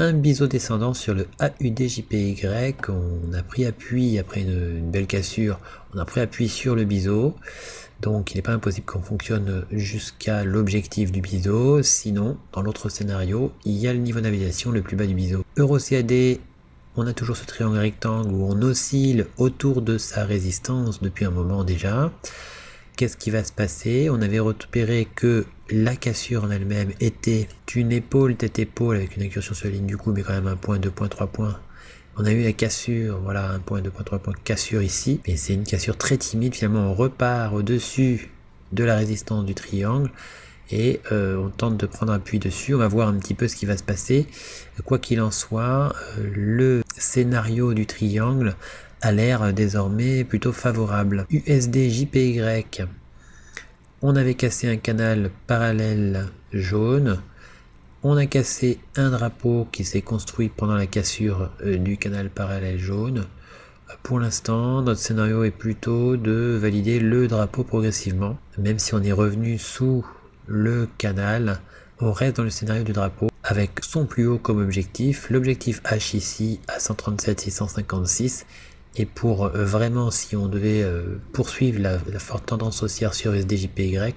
un biseau descendant sur le AUDJPY. On a pris appui après une belle cassure, on a pris appui sur le biseau. Donc il n'est pas impossible qu'on fonctionne jusqu'à l'objectif du biseau. Sinon, dans l'autre scénario, il y a le niveau de navigation le plus bas du biseau. EuroCAD, on a toujours ce triangle rectangle où on oscille autour de sa résistance depuis un moment déjà. Qu'est-ce qui va se passer? On avait repéré que la cassure en elle-même était une épaule tête-épaule avec une incursion sur la ligne du coup, mais quand même un point, 2 points, 3 points. On a eu la cassure, voilà, 1 point, 2 points, 3 points, cassure ici. Mais c'est une cassure très timide, finalement on repart au-dessus de la résistance du triangle et on tente de prendre appui dessus. On va voir un petit peu ce qui va se passer. Quoi qu'il en soit, le scénario du triangle a l'air désormais plutôt favorable. USD-JPY, on avait cassé un canal parallèle jaune, on a cassé un drapeau qui s'est construit pendant la cassure du canal parallèle jaune. Pour l'instant, notre scénario est plutôt de valider le drapeau progressivement, même si on est revenu sous le canal, on reste dans le scénario du drapeau avec son plus haut comme objectif, l'objectif H ici à 137,656. Et pour vraiment, si on devait poursuivre la forte tendance haussière sur USD-JPY,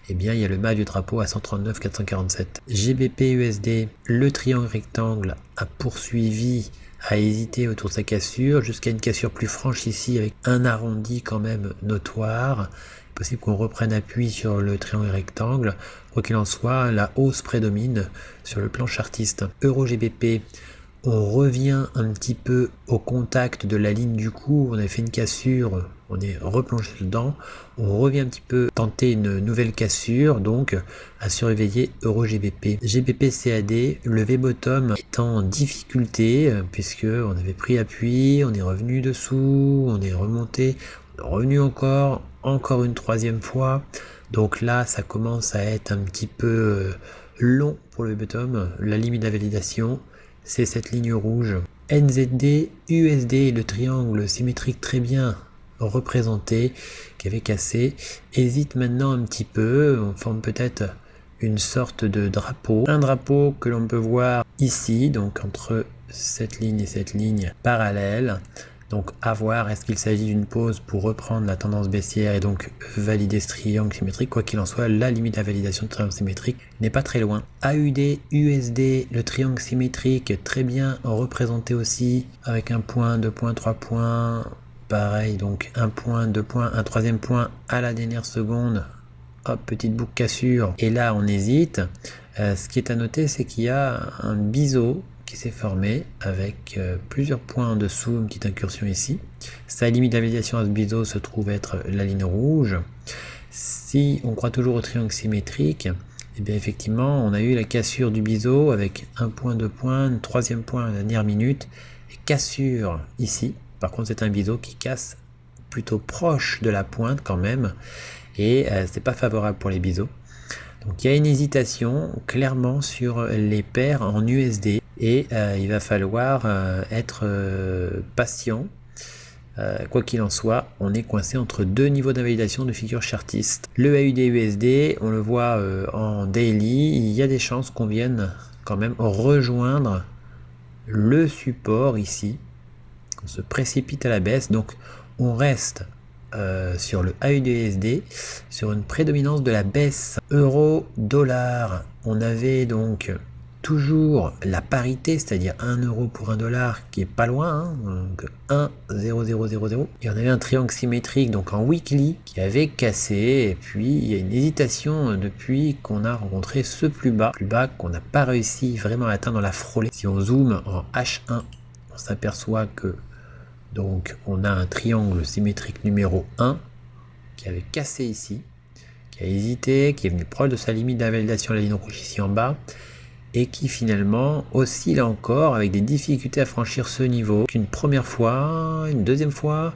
eh bien il y a le bas du drapeau à 139,447. GBP-USD, le triangle rectangle a poursuivi, a hésité autour de sa cassure, jusqu'à une cassure plus franche ici avec un arrondi quand même notoire. Possible qu'on reprenne appui sur le triangle rectangle. Quoi qu'il en soit, la hausse prédomine sur le plan chartiste. Euro-GBP, on revient un petit peu au contact de la ligne du coup, on avait fait une cassure, on est replongé dedans, on revient un petit peu tenter une nouvelle cassure, donc à surveiller Euro-GBP. GBP-CAD, le V-bottom est en difficulté, puisque on avait pris appui, on est revenu dessous, on est remonté, on est revenu encore une troisième fois, donc là ça commence à être un petit peu long pour le V-bottom, la limite de la validation, c'est cette ligne rouge. NZD, USD, le triangle symétrique très bien représenté, qui avait cassé, hésite maintenant un petit peu, on forme peut-être une sorte de drapeau. Un drapeau que l'on peut voir ici, donc entre cette ligne et cette ligne parallèle. Donc à voir, est-ce qu'il s'agit d'une pause pour reprendre la tendance baissière et donc valider ce triangle symétrique. Quoi qu'il en soit, la limite de la validation de triangle symétrique n'est pas très loin. AUD, USD, le triangle symétrique très bien représenté aussi avec un point, 2 points, 3 points. Pareil, donc un point, 2 points, un troisième point à la dernière seconde. Hop, petite boucle cassure. Et là, on hésite. Ce qui est à noter, c'est qu'il y a un biseau qui s'est formé avec plusieurs points en dessous, une petite incursion ici. Sa limite de la validation à ce biseau se trouve être la ligne rouge. Si on croit toujours au triangle symétrique, et bien effectivement, on a eu la cassure du biseau avec un point, 2 points, un troisième point à la dernière minute, et cassure ici. Par contre, c'est un biseau qui casse plutôt proche de la pointe quand même, et c'est pas favorable pour les biseaux. Donc il y a une hésitation clairement sur les paires en USD et il va falloir être patient. Quoi qu'il en soit, on est coincé entre deux niveaux d'invalidation de figures chartistes. Le AUD-USD, on le voit en daily, il y a des chances qu'on vienne quand même rejoindre le support ici. On se précipite à la baisse, donc on reste sur le AUD-USD, sur une prédominance de la baisse. Euro-dollar, on avait donc toujours la parité, c'est-à-dire 1 euro pour 1 dollar qui est pas loin, donc 1,0000. Et on avait un triangle symétrique donc en weekly qui avait cassé, et puis il y a une hésitation depuis qu'on a rencontré ce plus bas qu'on n'a pas réussi vraiment à atteindre la frôler. Si on zoome en H1, on s'aperçoit que donc on a un triangle symétrique numéro 1 qui avait cassé ici, qui a hésité, qui est venu proche de sa limite d'invalidation à la ligne rouge ici en bas, et qui finalement oscille encore avec des difficultés à franchir ce niveau. Une première fois, une deuxième fois,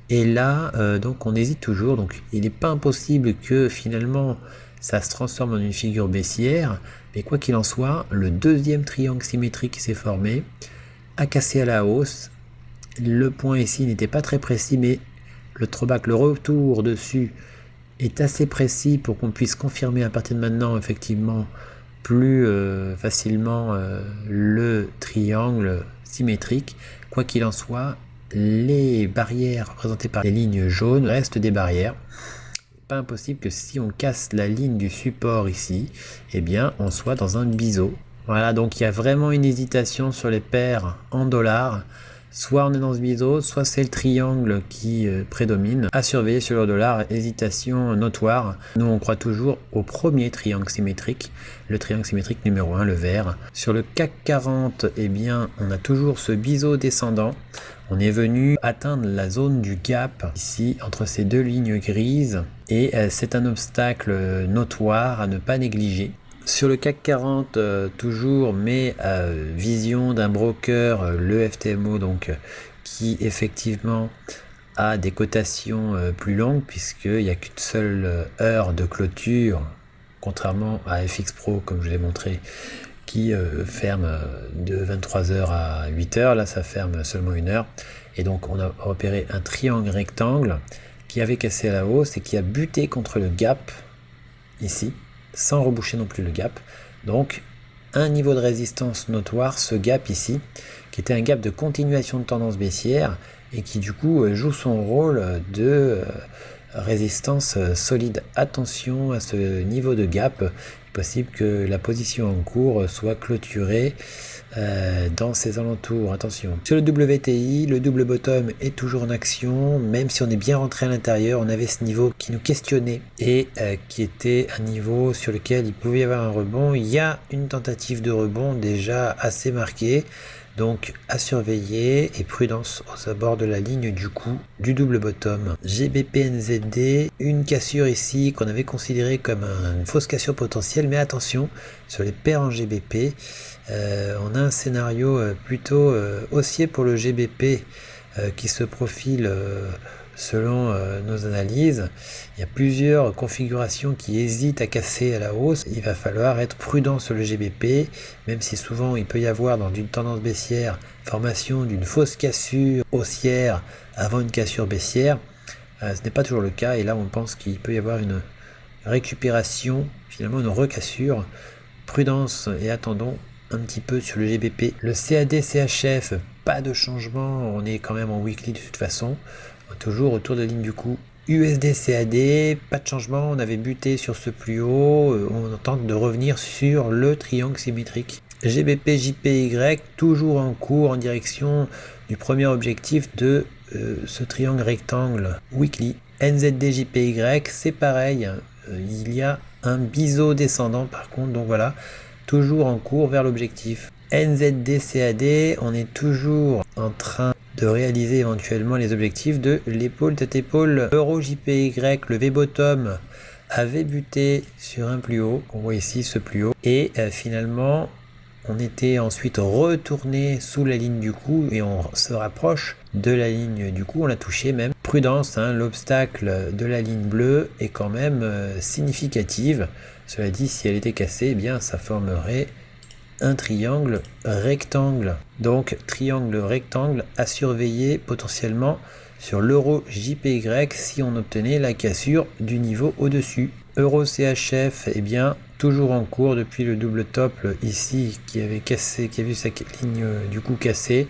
et là donc on hésite toujours. Donc il n'est pas impossible que finalement ça se transforme en une figure baissière, mais quoi qu'il en soit, le deuxième triangle symétrique qui s'est formé a cassé à la hausse. Le point ici n'était pas très précis, mais le throwback, le retour dessus est assez précis pour qu'on puisse confirmer à partir de maintenant effectivement plus facilement le triangle triangle symétrique. Quoi qu'il en soit, les barrières représentées par les lignes jaunes restent des barrières. Pas impossible que si on casse la ligne du support ici, eh bien on soit dans un biseau. Voilà, donc il y a vraiment une hésitation sur les paires en dollars. Soit on est dans ce biseau, soit c'est le triangle qui prédomine. À surveiller sur le dollar, hésitation notoire. Nous on croit toujours au premier triangle symétrique, le triangle symétrique numéro 1, le vert. Sur le CAC 40, eh bien on a toujours ce biseau descendant. On est venu atteindre la zone du gap ici entre ces deux lignes grises et c'est un obstacle notoire à ne pas négliger. Sur le CAC 40 toujours, mais vision d'un broker, le FTMO, donc qui effectivement a des cotations plus longues puisqu'il n'y a qu'une seule heure de clôture, contrairement à FX Pro comme je l'ai montré, qui ferme de 23h à 8h, là ça ferme seulement 1 heure, et donc on a repéré un triangle rectangle qui avait cassé à la hausse et qui a buté contre le gap ici, sans reboucher non plus le gap. Donc un niveau de résistance notoire, ce gap ici, qui était un gap de continuation de tendance baissière et qui du coup joue son rôle de résistance solide. Attention à ce niveau de gap, il est possible que la position en cours soit clôturée dans ces alentours. Attention. Sur le WTI, le double bottom est toujours en action, même si on est bien rentré à l'intérieur, on avait ce niveau qui nous questionnait et qui était un niveau sur lequel il pouvait y avoir un rebond. Il y a une tentative de rebond déjà assez marquée, donc à surveiller et prudence aux abords de la ligne du coup du double bottom. GBP NZD, une cassure ici qu'on avait considéré comme une fausse cassure potentielle, mais attention sur les paires en GBP. On a un scénario plutôt haussier pour le GBP qui se profile selon nos analyses. Il y a plusieurs configurations qui hésitent à casser à la hausse. Il va falloir être prudent sur le GBP, même si souvent il peut y avoir dans une tendance baissière formation d'une fausse cassure haussière avant une cassure baissière. Ce n'est pas toujours le cas et là on pense qu'il peut y avoir une récupération, finalement une recassure. Prudence et attendons un petit peu sur le GBP. Le CAD CHF, pas de changement, on est quand même en weekly de toute façon, toujours autour de la ligne du coup. USD CAD, pas de changement, on avait buté sur ce plus haut, on tente de revenir sur le triangle symétrique. GBP JPY, toujours en cours en direction du premier objectif de ce triangle rectangle weekly. NZD JPY, c'est pareil, il y a un biseau descendant par contre, donc voilà, toujours en cours vers l'objectif. NZD CAD, on est toujours en train de réaliser éventuellement les objectifs de l'épaule tête épaule. Euro JPY, le V-bottom avait buté sur un plus haut, on voit ici ce plus haut, et finalement on était ensuite retourné sous la ligne du coup et on se rapproche de la ligne du coup, on l'a touché même. Prudence, hein, l'obstacle de la ligne bleue est quand même significative. Cela dit, si elle était cassée, eh bien ça formerait un triangle rectangle. Donc triangle rectangle à surveiller potentiellement sur l'euro JPY si on obtenait la cassure du niveau au-dessus. Euro CHF, eh bien toujours en cours depuis le double top ici qui avait cassé, qui a vu sa ligne du coup cassée.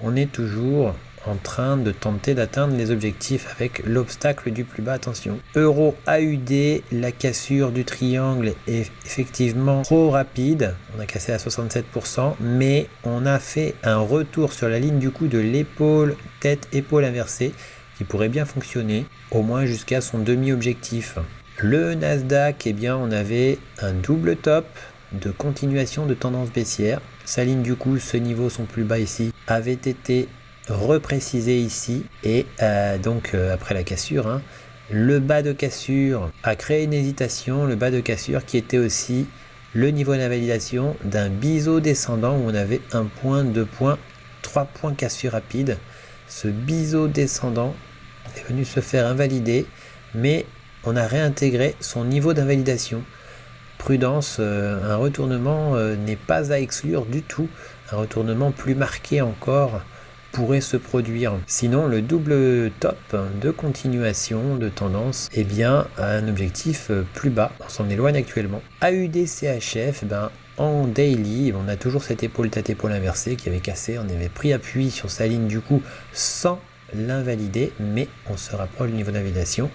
On est toujours en train de tenter d'atteindre les objectifs avec l'obstacle du plus bas. Attention. Euro AUD, la cassure du triangle est effectivement trop rapide. On a cassé à 67%, mais on a fait un retour sur la ligne du coup de l'épaule, tête, épaule inversée qui pourrait bien fonctionner, au moins jusqu'à son demi-objectif. Le Nasdaq, eh bien, on avait un double top de continuation de tendance baissière. Sa ligne du coup, ce niveau, son plus bas ici, avait été reprécisé ici et donc après la cassure, hein, le bas de cassure a créé une hésitation, le bas de cassure qui était aussi le niveau d'invalidation d'un biseau descendant où on avait 1 point, 2 points, 3 points cassure rapide. Ce biseau descendant est venu se faire invalider, mais on a réintégré son niveau d'invalidation. Prudence, un retournement n'est pas à exclure du tout, un retournement plus marqué encore pourrait se produire. Sinon, le double top de continuation de tendance, eh bien, a un objectif plus bas. On s'en éloigne actuellement. AUD CHF, ben, en daily, on a toujours cette épaule tête-épaule inversée qui avait cassé. On avait pris appui sur sa ligne du coup sans l'invalider, mais on se rapproche du niveau d'invalidation.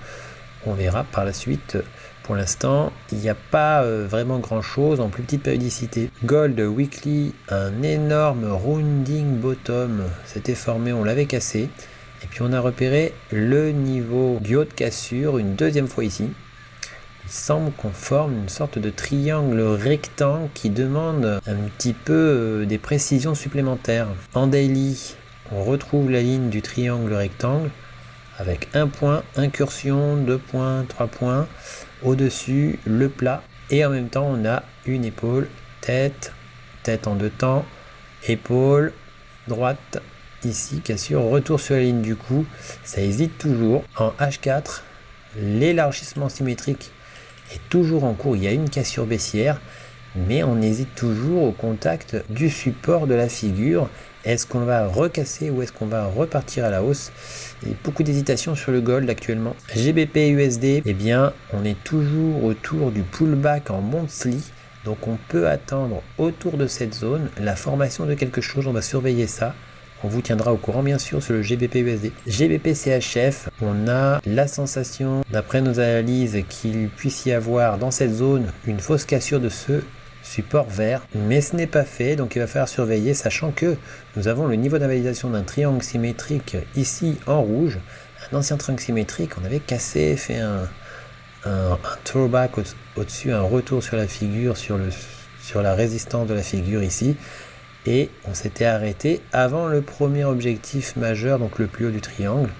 On verra par la suite. Pour l'instant, il n'y a pas vraiment grand chose en plus petite périodicité. Gold Weekly, un énorme rounding bottom s'était formé, on l'avait cassé. Et puis on a repéré le niveau du haut de cassure une deuxième fois ici. Il semble qu'on forme une sorte de triangle rectangle qui demande un petit peu des précisions supplémentaires. En daily, on retrouve la ligne du triangle rectangle avec un point, incursion, 2 points, 3 points. Au-dessus, le plat. Et en même temps, on a une épaule, tête en deux temps, épaule, droite, ici, cassure, retour sur la ligne du cou. Ça hésite toujours. En H4, l'élargissement symétrique est toujours en cours. Il y a une cassure baissière, mais on hésite toujours au contact du support de la figure. Est-ce qu'on va recasser ou est-ce qu'on va repartir à la hausse? Il y a beaucoup d'hésitation sur le gold actuellement. GBP USD, eh bien, on est toujours autour du pullback en monthly. Donc on peut attendre autour de cette zone la formation de quelque chose. On va surveiller ça. On vous tiendra au courant bien sûr sur le GBP USD. GBP CHF, on a la sensation, d'après nos analyses, qu'il puisse y avoir dans cette zone une fausse cassure de ce support vert, mais ce n'est pas fait, donc il va falloir surveiller, sachant que nous avons le niveau d'invalidation d'un triangle symétrique ici en rouge, un ancien triangle symétrique, on avait cassé, fait un throwback au-dessus, un retour sur la figure, sur la résistance de la figure ici, et on s'était arrêté avant le premier objectif majeur, donc le plus haut du triangle.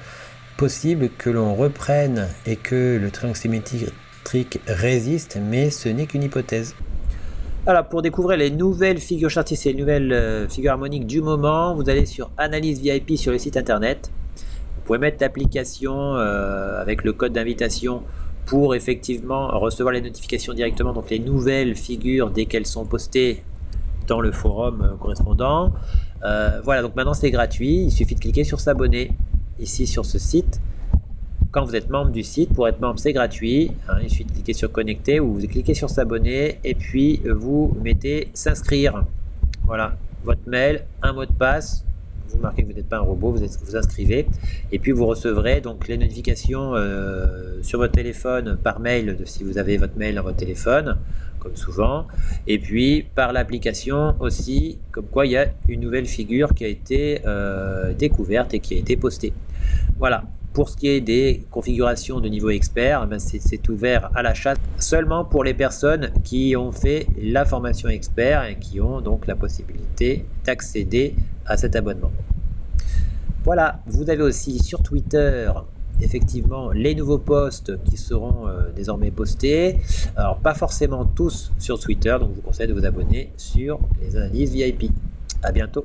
Possible que l'on reprenne et que le triangle symétrique résiste, mais ce n'est qu'une hypothèse. Voilà, pour découvrir les nouvelles figures chartistes et les nouvelles figures harmoniques du moment, vous allez sur Analyse VIP sur le site internet. Vous pouvez mettre l'application avec le code d'invitation pour effectivement recevoir les notifications directement, donc les nouvelles figures dès qu'elles sont postées dans le forum correspondant. Voilà, donc maintenant c'est gratuit, il suffit de cliquer sur s'abonner ici sur ce site. Quand vous êtes membre du site, pour être membre c'est gratuit, il suffit de cliquer sur connecter ou vous cliquez sur s'abonner et puis vous mettez s'inscrire. Voilà, votre mail, un mot de passe, vous marquez que vous n'êtes pas un robot, vous inscrivez et puis vous recevrez donc les notifications sur votre téléphone par mail si vous avez votre mail dans votre téléphone comme souvent, et puis par l'application aussi, comme quoi il y a une nouvelle figure qui a été découverte et qui a été postée. Voilà. Pour ce qui est des configurations de niveau expert, c'est ouvert à l'achat seulement pour les personnes qui ont fait la formation expert et qui ont donc la possibilité d'accéder à cet abonnement. Voilà, vous avez aussi sur Twitter effectivement les nouveaux posts qui seront désormais postés. Alors pas forcément tous sur Twitter, donc je vous conseille de vous abonner sur les analyses VIP. À bientôt.